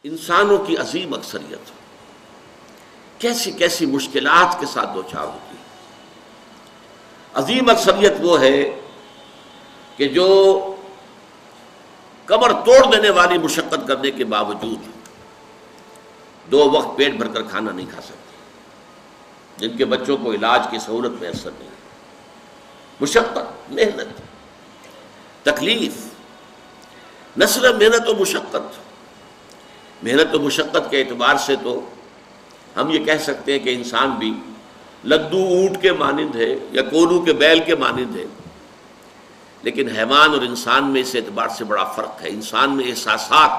انسانوں کی عظیم اکثریت کیسی کیسی مشکلات کے ساتھ دوچار ہوتی ہے۔ عظیم اکثریت وہ ہے کہ جو کمر توڑ دینے والی مشقت کرنے کے باوجود 2 وقت پیٹ بھر کر کھانا نہیں کھا سکتے، جن کے بچوں کو علاج کی سہولت میسر نہیں، مشقت، محنت، تکلیف، نہ صرف محنت و مشقت، محنت و مشقت کے اعتبار سے تو ہم یہ کہہ سکتے ہیں کہ انسان بھی لدو اونٹ کے مانند ہے یا کولو کے بیل کے مانند ہے، لیکن حیوان اور انسان میں اس اعتبار سے بڑا فرق ہے۔ انسان میں احساسات،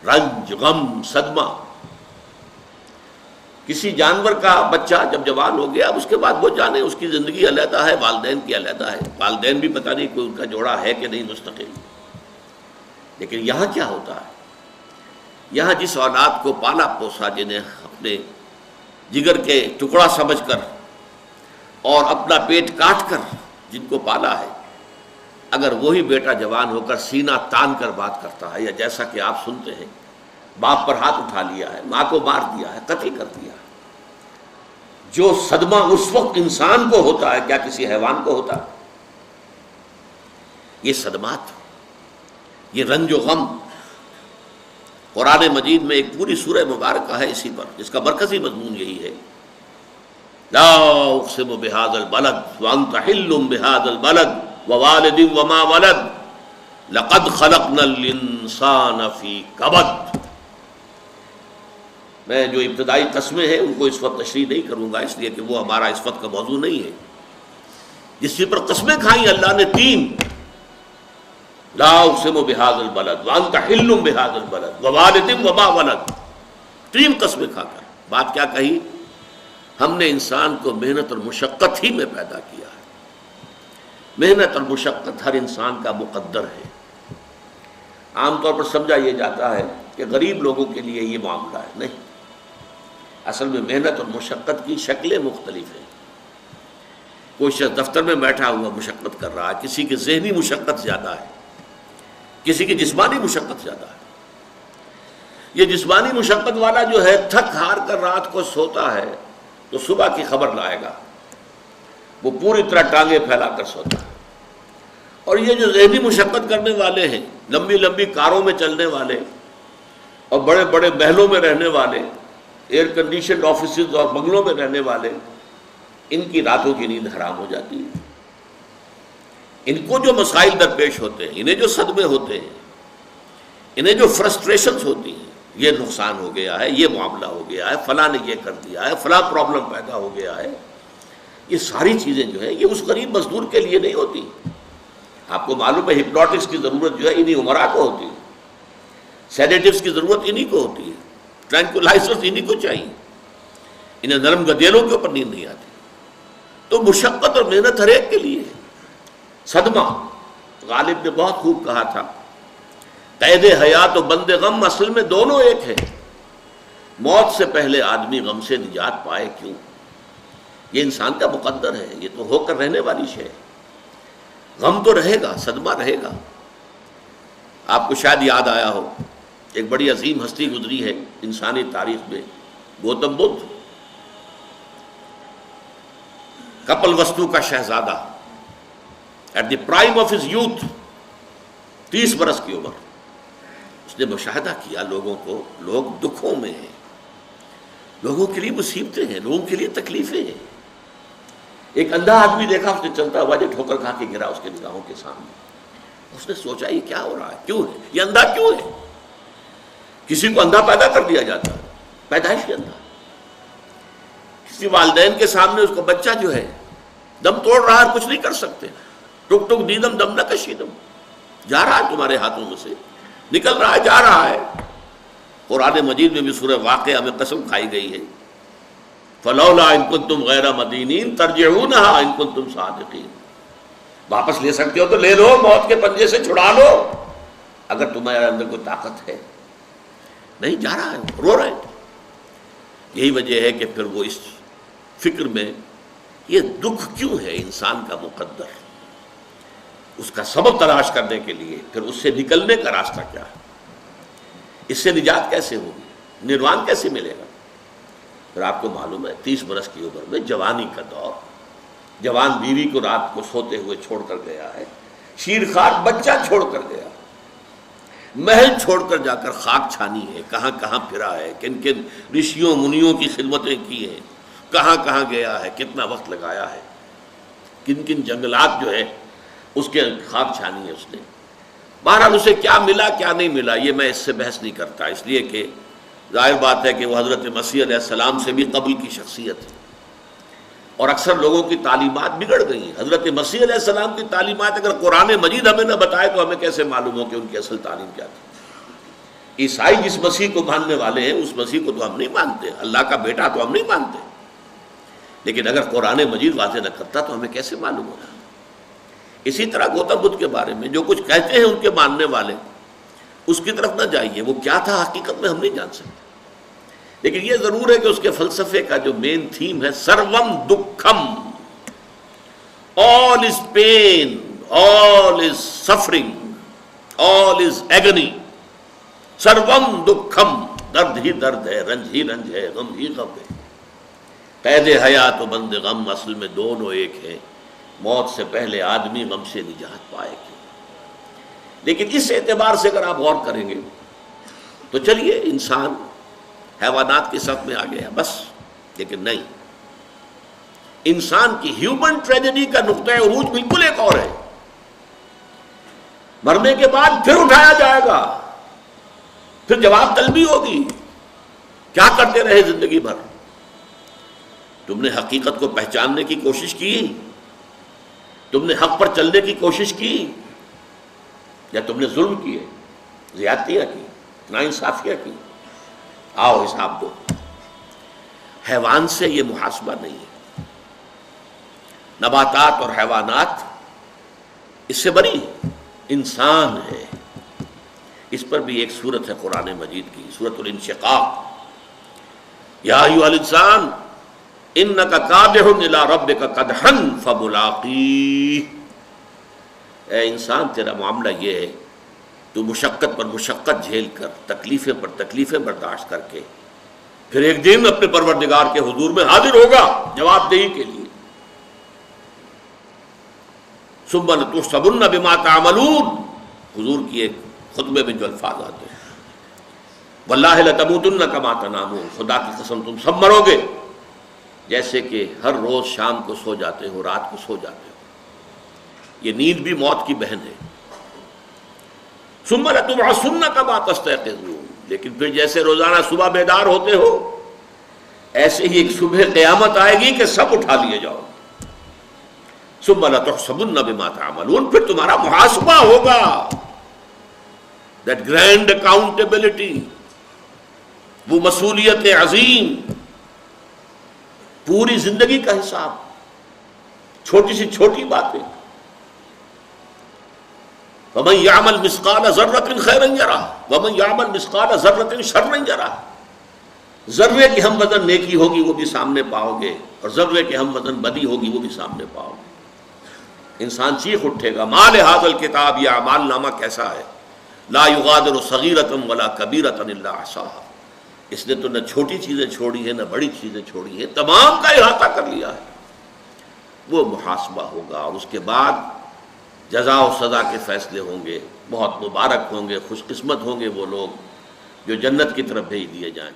رنج، غم، صدمہ، کسی جانور کا بچہ جب جوان ہو گیا، اس کے بعد وہ جانے اس کی زندگی علیحدہ ہے، والدین کی علیحدہ ہے، والدین بھی پتہ نہیں کوئی ان کا جوڑا ہے کہ نہیں مستقل۔ لیکن یہاں کیا ہوتا ہے؟ یہاں جس اولاد کو پالا پوسا، جنہیں اپنے جگر کے ٹکڑا سمجھ کر اور اپنا پیٹ کاٹ کر جن کو پالا ہے، اگر وہی بیٹا جوان ہو کر سینہ تان کر بات کرتا ہے، یا جیسا کہ آپ سنتے ہیں باپ پر ہاتھ اٹھا لیا ہے، ماں کو مار دیا ہے، قتل کر دیا ہے، جو صدمہ اس وقت انسان کو ہوتا ہے کیا کسی حیوان کو ہوتا ہے؟ یہ صدمات، یہ رنج و غم، قرآن مجید میں ایک پوری سورہ مبارکہ ہے اسی پر، جس کا مرکزی مضمون یہی ہے، لا اقسم بہذا البلد وانت حل بہذا البلد ووالد وما ولد لقد خلقنا الانسان فی کبد۔ میں جو ابتدائی قسمیں ہیں ان کو اس وقت تشریح نہیں کروں گا، اس لیے کہ وہ ہمارا اس وقت کا موضوع نہیں ہے۔ جس پر قسمیں کھائیں اللہ نے 3، لا اقسم بہذا البلد وانت حل بہذا البلد ووالد وما ولد، 3 قسمیں کھا کر بات کیا کہی؟ ہم نے انسان کو محنت اور مشقت ہی میں پیدا کیا ہے۔ محنت اور مشقت ہر انسان کا مقدر ہے۔ عام طور پر سمجھا یہ جاتا ہے کہ غریب لوگوں کے لیے یہ معاملہ ہے، نہیں، اصل میں محنت اور مشقت کی شکلیں مختلف ہیں۔ کوئی شخص دفتر میں بیٹھا ہوا مشقت کر رہا ہے، کسی کی ذہنی مشقت زیادہ ہے، کسی کی جسمانی مشقت زیادہ ہے۔ یہ جسمانی مشقت والا جو ہے تھک ہار کر رات کو سوتا ہے تو صبح کی خبر لائے گا، وہ پوری طرح ٹانگیں پھیلا کر سوتا ہے۔ اور یہ جو ذہنی مشقت کرنے والے ہیں، لمبی لمبی کاروں میں چلنے والے اور بڑے بڑے محلوں میں رہنے والے، ایئر کنڈیشنڈ آفیسز اور بنگلوں میں رہنے والے، ان کی راتوں کی نیند حرام ہو جاتی ہے۔ ان کو جو مسائل درپیش ہوتے ہیں، انہیں جو صدمے ہوتے ہیں، انہیں جو فرسٹریشنز ہوتی ہیں، یہ نقصان ہو گیا ہے، یہ معاملہ ہو گیا ہے، فلاں نے یہ کر دیا ہے، فلاں پرابلم پیدا ہو گیا ہے، یہ ساری چیزیں جو ہیں یہ اس غریب مزدور کے لیے نہیں ہوتی۔ آپ کو معلوم ہے ہپنوٹکس کی ضرورت جو ہے انہی عمرا کو ہوتی ہے، سیڈیٹیوز کی ضرورت انہی کو ہوتی ہے، ٹرینکولائزرز انہی کو چاہیے، انہیں نرم گدیلوں کے اوپر نیند نہیں آتی۔ تو مشقت اور محنت ہر ایک کے لیے ہے۔ صدمہ، غالب نے بہت خوب کہا تھا، قید حیات و بند غم اصل میں دونوں ایک ہیں۔ موت سے پہلے آدمی غم سے نجات پائے کیوں؟ یہ انسان کا مقدر ہے، یہ تو ہو کر رہنے والی شے ہے۔ غم تو رہے گا، صدمہ رہے گا۔ آپ کو شاید یاد آیا ہو، ایک بڑی عظیم ہستی گزری ہے انسانی تاریخ میں، گوتم بدھ، کپل وستو کا شہزادہ، at the prime of his youth, 30 برس کی عمر، اس نے مشاہدہ کیا لوگوں کو، لوگ دکھوں میں ہیں، لوگوں کے لیے مصیبتیں ہیں، لوگوں کے لیے تکلیفیں ہیں۔ ایک اندھا آدمی دیکھا اس نے چلتا ہوا جو ٹھوکر کھا کے گرا اس کے نگاہوں کے سامنے، اس نے سوچا یہ کیا ہو رہا ہے، کیوں ہے یہ اندھا کیوں ہے؟ کسی کو اندھا پیدا کر دیا جاتا ہے، پیدائش کے اندھا۔ کسی والدین کے سامنے اس کو بچہ جو ہے دم توڑ رہا ہے، کچھ نہیں کر سکتے، ٹک ٹک دیدم دم نہ کشیدم، جا رہا ہے تمہارے ہاتھوں میں سے، نکل رہا ہے، جا رہا ہے۔ قرآن مجید میں بھی سورہ واقعہ میں قسم کھائی گئی ہے، فلولا ان کنتم غیر مدینین ترجعونها ان کنتم صادقین، واپس لے سکتے ہو تو لے لو، موت کے پنجے سے چھڑا لو اگر تمہارے اندر کوئی طاقت ہے۔ نہیں، جا رہا ہے، رو رہے ہیں۔ یہی وجہ ہے کہ پھر وہ اس فکر میں یہ دکھ کیوں ہے انسان کا مقدر، اس کا سبب تلاش کرنے کے لیے پھر اس سے نکلنے کا راستہ کیا ہے۔ اس سے نجات کیسے ہوگی؟ نروان کیسے ملے گا؟ پھر آپ کو معلوم ہے 30 برس کی عمر میں جوانی کا دور، جوان بیوی کو رات کو سوتے ہوئے چھوڑ کر گیا ہے، شیرخوار بچہ چھوڑ کر گیا، محل چھوڑ کر جا کر خاک چھانی ہے، کہاں کہاں پھرا ہے، کن کن رشیوں منیوں کی خدمتیں کی ہیں، کہاں کہاں گیا ہے، کتنا وقت لگایا ہے، کن کن جنگلات جو ہے اس کے خاک چھانی ہے اس نے۔ بہرحال اسے کیا ملا کیا نہیں ملا یہ میں اس سے بحث نہیں کرتا، اس لیے کہ ظاہر بات ہے کہ وہ حضرت مسیح علیہ السلام سے بھی قبل کی شخصیت ہے، اور اکثر لوگوں کی تعلیمات بگڑ گئی ہیں۔ حضرت مسیح علیہ السلام کی تعلیمات اگر قرآن مجید ہمیں نہ بتائے تو ہمیں کیسے معلوم ہو کہ ان کی اصل تعلیم کیا تھی؟ عیسائی جس مسیح کو ماننے والے ہیں اس مسیح کو تو ہم نہیں مانتے، اللہ کا بیٹا تو ہم نہیں مانتے، لیکن اگر قرآن مجید واضح نہ کرتا تو ہمیں کیسے معلوم ہوگا؟ اسی طرح گوتم بدھ کے بارے میں جو کچھ کہتے ہیں ان کے ماننے والے، اس کی طرف نہ جائیے، وہ کیا تھا حقیقت میں ہم نہیں جان سکتے، لیکن یہ ضرور ہے کہ اس کے فلسفے کا جو مین تھیم ہے سروم دکھم، all is pain, all is suffering, all is agony, سروم دکھم، درد ہی درد ہے، رنج ہی رنج ہے، غم ہی غم ہے، قید حیات و بند غم اصل میں دونوں ایک ہیں، موت سے پہلے آدمی غم سے نجات پائے گا۔ لیکن اس اعتبار سے اگر آپ غور کریں گے تو چلیے انسان حیوانات کی صف میں آ گیا بس، لیکن نہیں، انسان کی ہیومن ٹریجڈی کا نقطہ عروج بالکل ایک اور ہے۔ مرنے کے بعد پھر اٹھایا جائے گا، پھر جواب طلبی ہوگی، کیا کرتے رہے زندگی بھر؟ تم نے حقیقت کو پہچاننے کی کوشش کی؟ تم نے حق پر چلنے کی کوشش کی؟ یا تم نے ظلم کیے، زیادتیاں کی، ناانصافیاں کی؟ آؤ حساب دو۔ حیوان سے یہ محاسبہ نہیں ہے، نباتات اور حیوانات اس سے بری ہے، انسان ہے۔ اس پر بھی ایک سورت ہے قرآن مجید کی، سورۃ الانشقاق، یا ایھا الانسان انک کادح الی ربک کدحا فملاقیہ، اے انسان تیرا معاملہ یہ ہے تو مشقت پر مشقت جھیل کر، تکلیفیں پر تکلیفیں برداشت کر کے پھر ایک دن اپنے پروردگار کے حضور میں حاضر ہوگا جواب دہی کے لیے۔ ثم لتحسبن بما تعملون، حضور کی ایک خطبے میں جو الفاظ آتے ہیں، واللہ لتموتن کما تنامون، خدا کی قسم تم سب مرو گے جیسے کہ ہر روز شام کو سو جاتے ہو، رات کو سو جاتے ہو۔ یہ نیند بھی موت کی بہن ہے۔ ثم لتبعثن کما تستيقظون، لیکن پھر جیسے روزانہ صبح بیدار ہوتے ہو ایسے ہی ایک صبح قیامت آئے گی کہ سب اٹھا لیے جاؤ۔ ثم لتحسبن بما تعملون، پھر تمہارا محاسبہ ہوگا، that grand accountability، وہ مسئولیت عظیم، پوری زندگی کا حساب، چھوٹی سی چھوٹی باتیں۔ وَمَنْ يَعْمَلْ مِثْقَالَ ذَرَّةٍ خَيْرًا يَرَهُ وَمَنْ يَعْمَلْ مِثْقَالَ ذَرَّةٍ شَرًّا يَرَهُ، ذرے کی ہم وزن نیکی ہوگی وہ بھی سامنے پاؤ گے، اور ذرے کی ہم وزن بدی ہوگی وہ بھی سامنے پاؤ گے۔ انسان چیخ اٹھے گا، مَا لِهَذَا الْكِتَابِ، یہ اعمال نامہ کیسا ہے، لَا يُغَادِرُ صَغِيرَةً وَلَا كَبِيرَةً إِلَّا أَحْصَاهَا، اس نے تو نہ چھوٹی چیزیں چھوڑی ہیں نہ بڑی چیزیں چھوڑی ہیں، تمام کا احاطہ کر لیا ہے۔ وہ محاسبہ ہوگا، اور اس کے بعد جزا و سزا کے فیصلے ہوں گے۔ بہت مبارک ہوں گے، خوش قسمت ہوں گے وہ لوگ جو جنت کی طرف بھیج دیے جائیں۔